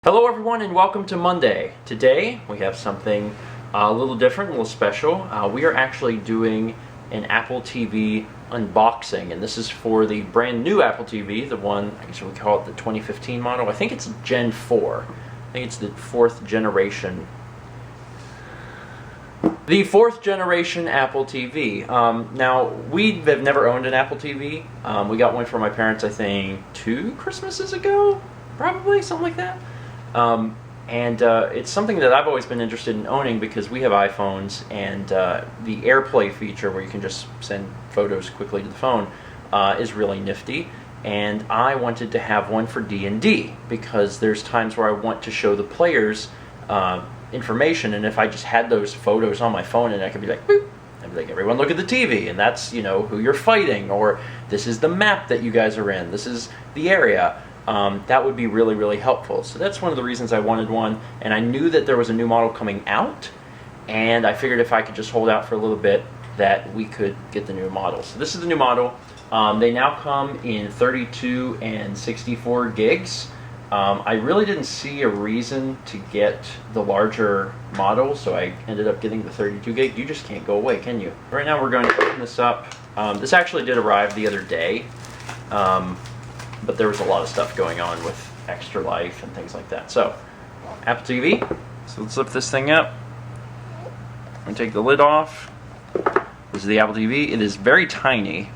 Hello everyone and welcome to Monday. Today we have something a little different, a little special. We are actually doing an Apple TV unboxing, and this is for the brand new Apple TV, the one, I guess we call it the 2015 model. I think it's Gen 4. I think it's the fourth generation. The fourth generation Apple TV. Now, we have never owned an Apple TV. We got one for my parents, I think, 2 Christmases ago? Probably, something like that. It's something that I've always been interested in owning because we have iPhones, and the AirPlay feature where you can just send photos quickly to the phone is really nifty. And I wanted to have one for D&D because there's times where I want to show the players information, and if I just had those photos on my phone and I could be like, boop, I'd be like, everyone look at the TV, and that's, you know, who you're fighting, or this is the map that you guys are in, this is the area. That would be really, really helpful. So that's one of the reasons I wanted one, and I knew that there was a new model coming out, and I figured if I could just hold out for a little bit that we could get the new model. So this is the new model. They now come in 32 and 64 gigs. I really didn't see a reason to get the larger model, so I ended up getting the 32 gig. You just can't go away, can you? Right now we're going to open this up. This actually did arrive the other day. But there was a lot of stuff going on with Extra Life and things like that. So, Apple TV. So let's lift this thing up. I'm going to take the lid off. This is the Apple TV. It is very tiny.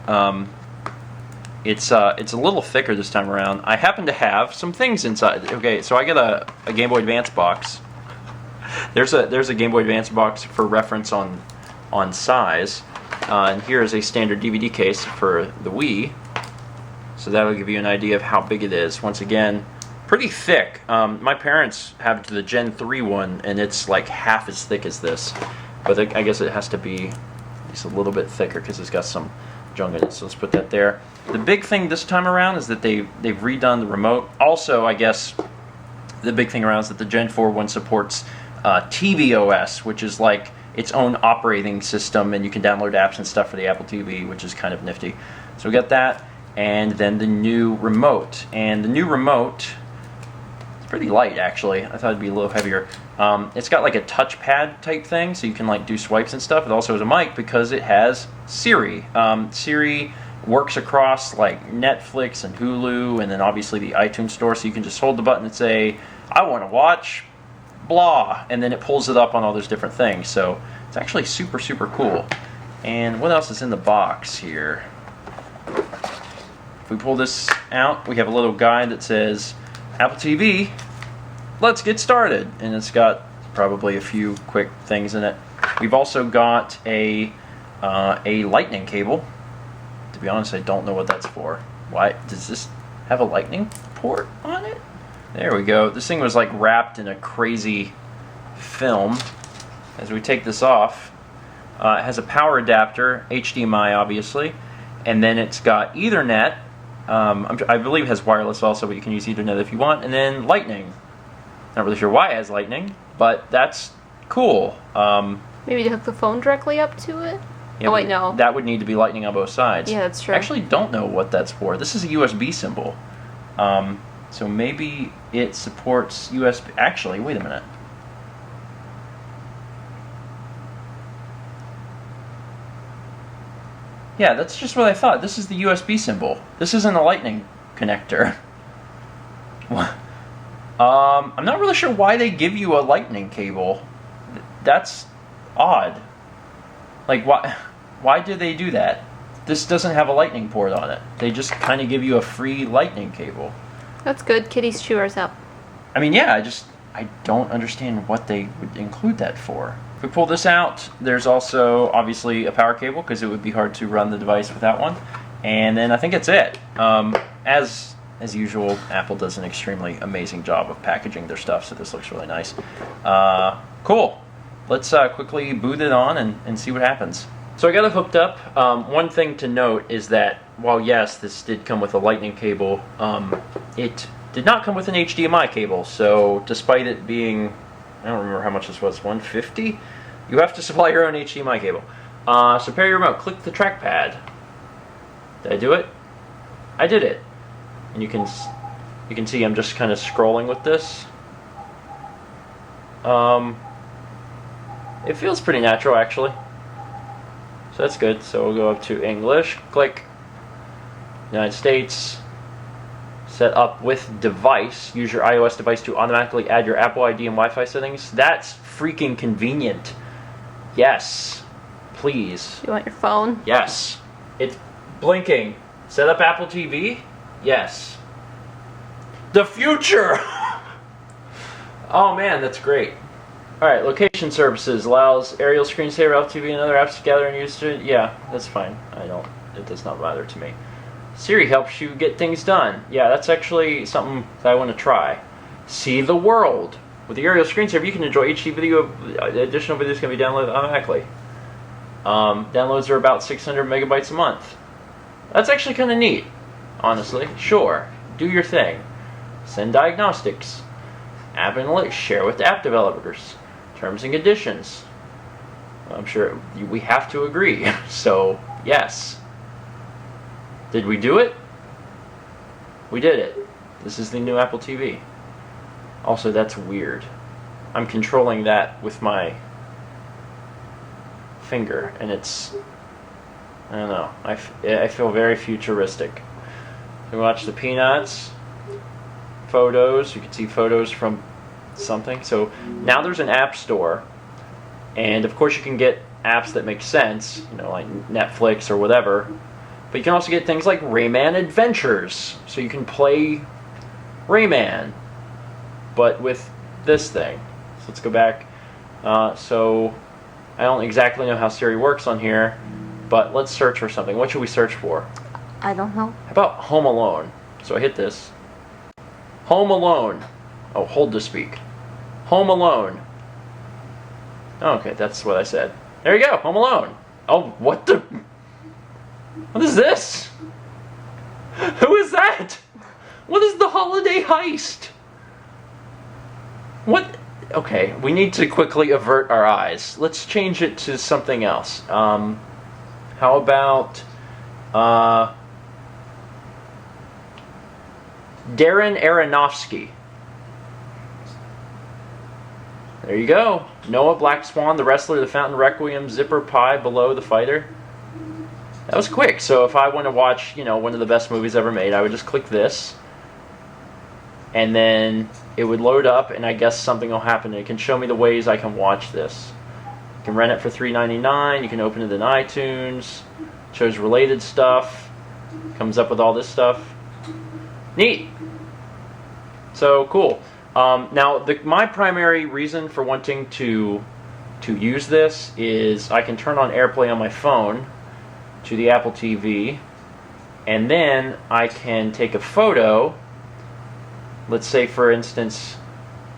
It's a little thicker this time around. I happen to have some things inside. Okay, so I got a Game Boy Advance box. There's a Game Boy Advance box for reference on size. And here is a standard DVD case for the Wii. So that'll give you an idea of how big it is. Once again, pretty thick. My parents have the Gen 3 one, and it's like half as thick as this. But I guess it has to be just a little bit thicker because it's got some junk in it. So let's put that there. The big thing this time around is that they've redone the remote. Also, I guess the big thing around is that the Gen 4 one supports tvOS, which is like its own operating system, and you can download apps and stuff for the Apple TV, which is kind of nifty. So we got that. And then the new remote. And the new remote, it's pretty light actually. I thought it'd be a little heavier. It's got like a touchpad type thing, so you can like do swipes and stuff. It also has a mic because it has Siri. Siri works across like Netflix and Hulu, and then obviously the iTunes store, so you can just hold the button and say, I want to watch blah, and then it pulls it up on all those different things. So it's actually super, super cool. And what else is in the box here? If we pull this out, we have a little guide that says, Apple TV, let's get started. And it's got probably a few quick things in it. We've also got a lightning cable. To be honest, I don't know what that's for. Why does this have a lightning port on it? There we go. This thing was like wrapped in a crazy film. As we take this off, it has a power adapter, HDMI obviously, and then it's got Ethernet. I believe it has wireless also, but you can use Ethernet if you want. And then Lightning. Not really sure why it has Lightning, but that's cool. Maybe to hook the phone directly up to it? Yeah, oh, wait, no. That would need to be Lightning on both sides. Yeah, that's true. I actually don't know what that's for. This is a USB symbol. So maybe it supports USB. Actually, wait a minute. Yeah, that's just what I thought. This is the USB symbol. This isn't a lightning connector. I'm not really sure why they give you a lightning cable. That's odd. Like, why do they do that? This doesn't have a lightning port on it. They just kind of give you a free lightning cable. That's good. Kitty's chew ours up. I mean, yeah, I don't understand what they would include that for. If we pull this out, there's also obviously a power cable because it would be hard to run the device without one. And then I think that's it. As usual, Apple does an extremely amazing job of packaging their stuff, so this looks really nice. Cool. Let's quickly boot it on and see what happens. So I got it hooked up. One thing to note is that while yes, this did come with a lightning cable, it did not come with an HDMI cable. So despite it being, I don't remember how much this was, $150? You have to supply your own HDMI cable. So pair your remote. Click the trackpad. Did I do it? I did it. And you can see I'm just kind of scrolling with this. It feels pretty natural, actually. So that's good. So we'll go up to English, click United States, set up with device. Use your iOS device to automatically add your Apple ID and Wi-Fi settings. That's freaking convenient. Yes. Please. You want your phone? Yes. It's blinking. Set up Apple TV? Yes. The future! Oh man, that's great. Alright, location services allows aerial screensaver, Apple TV, and other apps to gather and use to... Yeah, that's fine. It does not matter to me. Siri helps you get things done. Yeah, that's actually something that I want to try. See the world. With the aerial screensaver, you can enjoy HD video. Additional videos can be downloaded automatically. Downloads are about 600 megabytes a month. That's actually kind of neat, honestly. Sure, do your thing. Send diagnostics. App analytics, share with app developers. Terms and conditions. I'm sure we have to agree. So, yes. Did we do it? We did it. This is the new Apple TV. Also, that's weird. I'm controlling that with my finger, and it's... I don't know. I feel very futuristic. You watch the Peanuts. Photos. You can see photos from something. So now there's an app store, and of course you can get apps that make sense, you know, like Netflix or whatever. But you can also get things like Rayman Adventures, so you can play Rayman, but with this thing. So let's go back. So I don't exactly know how Siri works on here, but let's search for something. What should we search for? I don't know. How about Home Alone? So I hit this. Home Alone. Oh, hold to speak. Home Alone. Okay, that's what I said. There you go, Home Alone. Oh, what the... What is this? Who is that? What is the holiday heist? What? Okay, we need to quickly avert our eyes. Let's change it to something else. How about... Darren Aronofsky. There you go. Noah, Black Swan, The Wrestler, The Fountain, Requiem, Zipper Pie, Below, The Fighter. That was quick. So if I want to watch, you know, one of the best movies ever made, I would just click this. And then it would load up, and I guess something will happen. It can show me the ways I can watch this. You can rent it for $3.99. You can open it in iTunes. Shows related stuff. Comes up with all this stuff. Neat. So cool. Now, my primary reason for wanting to use this is I can turn on AirPlay on my phone to the Apple TV, and then I can take a photo. Let's say, for instance,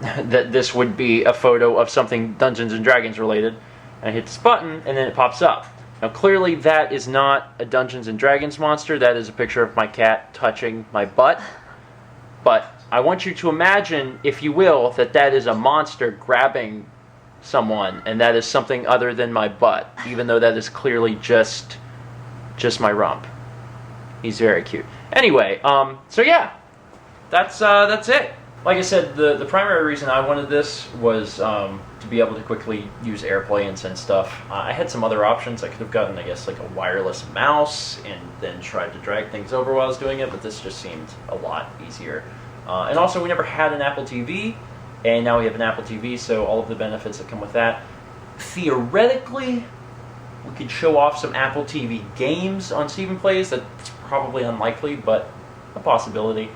that this would be a photo of something Dungeons and Dragons related. And I hit this button, and then it pops up. Now, clearly, that is not a Dungeons and Dragons monster. That is a picture of my cat touching my butt. But I want you to imagine, if you will, that is a monster grabbing someone, and that is something other than my butt, even though that is clearly just my rump. He's very cute. Anyway, so yeah, that's it. Like I said, the primary reason I wanted this was to be able to quickly use AirPlay and send stuff. I had some other options. I could have gotten, I guess, like a wireless mouse and then tried to drag things over while I was doing it, but this just seemed a lot easier. And also, we never had an Apple TV, and now we have an Apple TV, so all of the benefits that come with that. Theoretically, we could show off some Apple TV games on Stephen Plays. That's probably unlikely, but a possibility.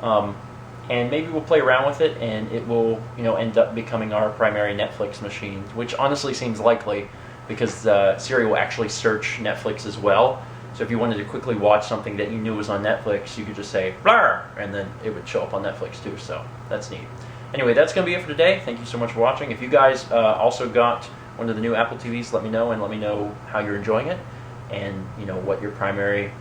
And maybe we'll play around with it, and it will, you know, end up becoming our primary Netflix machine, which honestly seems likely, because Siri will actually search Netflix as well. So if you wanted to quickly watch something that you knew was on Netflix, you could just say, "Blah," and then it would show up on Netflix too, so that's neat. Anyway, that's going to be it for today. Thank you so much for watching. If you guys also got one of the new Apple TVs, let me know, and let me know how you're enjoying it, and, you know, what your primary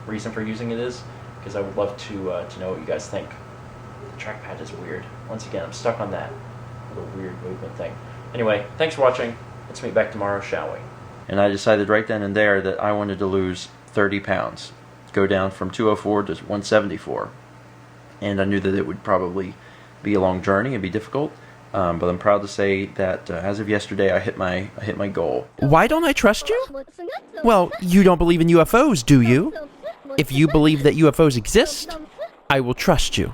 reason for using it is, because I would love to know what you guys think. The trackpad is weird. Once again, I'm stuck on that little weird movement thing. Anyway, thanks for watching. Let's meet back tomorrow, shall we? And I decided right then and there that I wanted to lose 30 pounds. Go down from 204 to 174. And I knew that it would probably be a long journey and be difficult. But I'm proud to say that as of yesterday, I hit my goal. Why don't I trust you? Well, you don't believe in UFOs, do you? If you believe that UFOs exist, I will trust you.